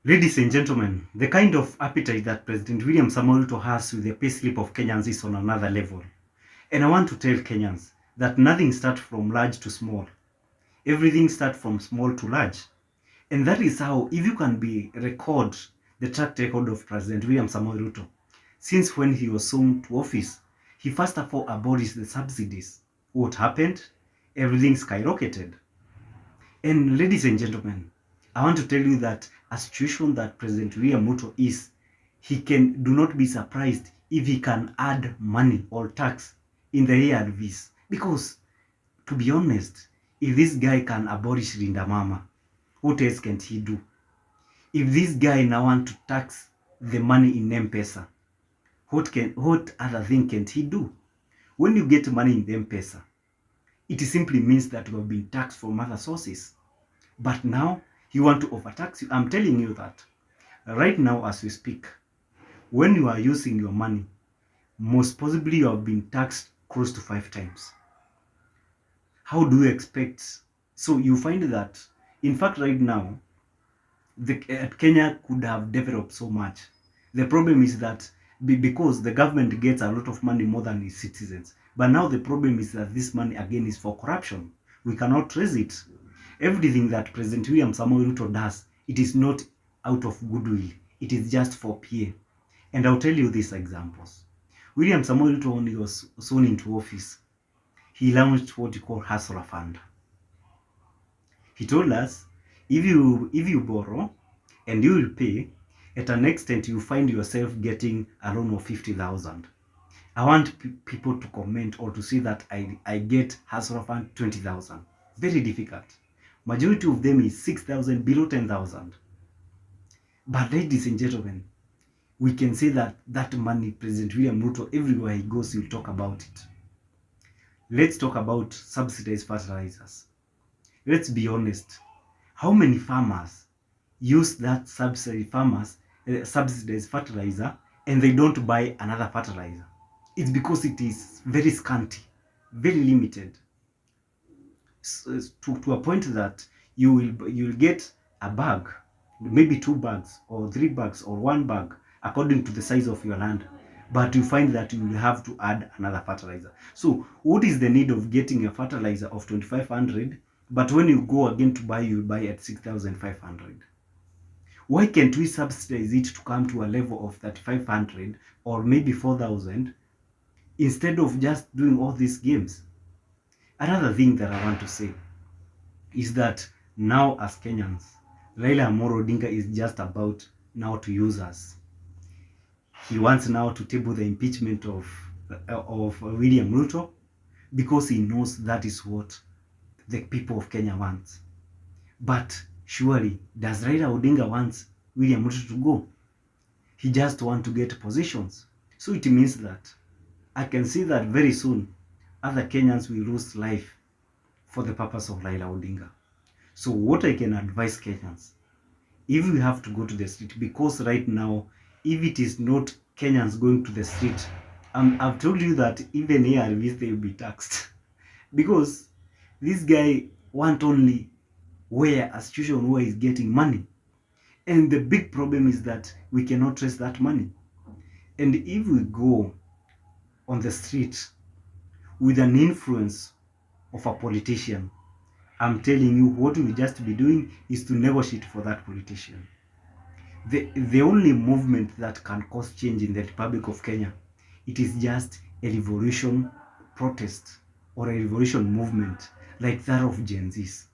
Ladies and gentlemen, the kind of appetite that President William Samoei Ruto has with the payslip of Kenyans is on another level. And I want to tell Kenyans that nothing starts from large to small. Everything starts from small to large. And that is how, if you can record the track record of President William Samoei Ruto, since when he was sworn to office, he first of all abolished the subsidies. What happened? Everything skyrocketed. And ladies and gentlemen, I want to tell you that a situation that President William Ruto is, do not be surprised if he can add money or tax in the ARVs. Because, to be honest, if this guy can abolish Linda Mama, what else can he do? If this guy now want to tax the money in M-Pesa, what other thing can he do? When you get money in the M-Pesa, it simply means that you have been taxed from other sources. But now, you want to overtax you. I'm telling you that right now as we speak, when you are using your money, most possibly you have been taxed close to 5 times. How do you expect? So you find that, in fact, right now, Kenya could have developed so much. The problem is that because the government gets a lot of money more than its citizens, but now the problem is that this money again is for corruption. We cannot trace it. Everything that President William Samoei Ruto does, it is not out of goodwill. It is just for PA. And I'll tell you these examples. William Samoei Ruto, when he was sworn into office, he launched what he called Hustler Fund. He told us, if you borrow and you will pay, at an extent you find yourself getting a loan of 50,000. I want people to comment or to see that I get Hustler Fund 20,000. Very difficult. Majority of them is 6,000, below 10,000. But ladies and gentlemen, we can say that that money, President William Ruto, everywhere he goes, he'll talk about it. Let's talk about subsidized fertilizers. Let's be honest. How many farmers use that subsidized fertilizer and they don't buy another fertilizer? It's because it is very scanty, very limited. To a point that you'll get a bag, maybe 2 bags or 3 bags or 1 bag according to the size of your land, but you find that you will have to add another fertilizer. So what is the need of getting a fertilizer of 2,500, but when you go again to buy, you buy at 6,500? Why can't we subsidize it to come to a level of 3,500 or maybe 4,000 instead of just doing all these games? Another thing that I want to say is that now as Kenyans, Raila Amolo Odinga is just about now to use us. He wants now to table the impeachment of William Ruto because he knows that is what the people of Kenya want. But surely, does Raila Odinga want William Ruto to go? He just wants to get positions. So it means that I can see that very soon other Kenyans will lose life for the purpose of Raila Odinga. So what I can advise Kenyans, if we have to go to the street, because right now, if it is not Kenyans going to the street, I've told you that even ARVs, they will be taxed. Because this guy want only where a situation where he's getting money. And the big problem is that we cannot trace that money. And if we go on the street with an influence of a politician, I'm telling you, what we'll just be doing is to negotiate for that politician. The only movement that can cause change in the Republic of Kenya, it is just a revolution protest or a revolution movement like that of Gen Zs.